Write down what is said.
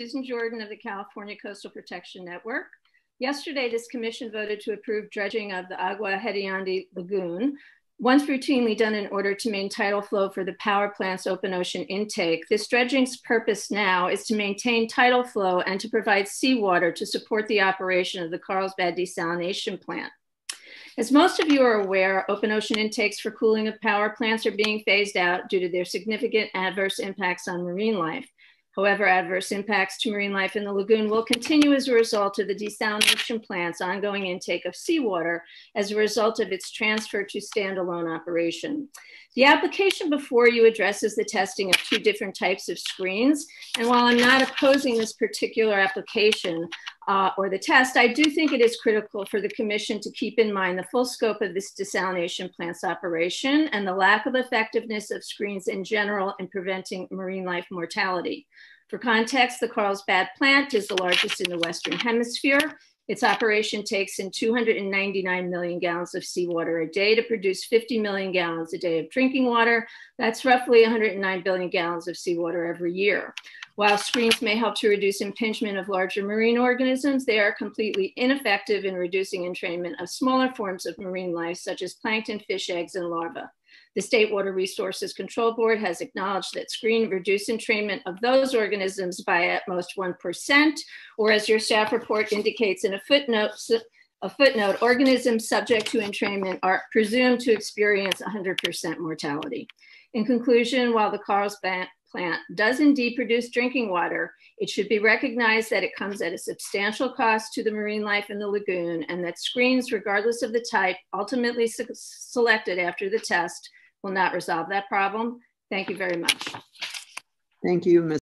Susan Jordan of the California Coastal Protection Network. Yesterday, this commission voted to approve dredging of the Agua Hedionda Lagoon, once routinely done in order to maintain tidal flow for the power plant's open ocean intake. This dredging's purpose now is to maintain tidal flow and to provide seawater to support the operation of the Carlsbad desalination plant. As most of you are aware, open ocean intakes for cooling of power plants are being phased out due to their significant adverse impacts on marine life. However, adverse impacts to marine life in the lagoon will continue as a result of the desalination plant's ongoing intake of seawater as a result of its transfer to standalone operation. The application before you addresses the testing of two different types of screens. And while I'm not opposing this particular application or the test, I do think it is critical for the commission to keep in mind the full scope of this desalination plant's operation and the lack of effectiveness of screens in general in preventing marine life mortality. For context, the Carlsbad plant is the largest in the Western Hemisphere. Its operation takes in 299 million gallons of seawater a day to produce 50 million gallons a day of drinking water. That's roughly 109 billion gallons of seawater every year. While screens may help to reduce impingement of larger marine organisms, they are completely ineffective in reducing entrainment of smaller forms of marine life, such as plankton, fish eggs, and larvae. The State Water Resources Control Board has acknowledged that screen reduce entrainment of those organisms by at most 1%, or as your staff report indicates in a footnote, organisms subject to entrainment are presumed to experience 100% mortality. In conclusion, while the Carlsbad plant does indeed produce drinking water, it should be recognized that it comes at a substantial cost to the marine life in the lagoon, and that screens, regardless of the type ultimately selected after the test, will not resolve that problem. Thank you very much. Thank you, Ms.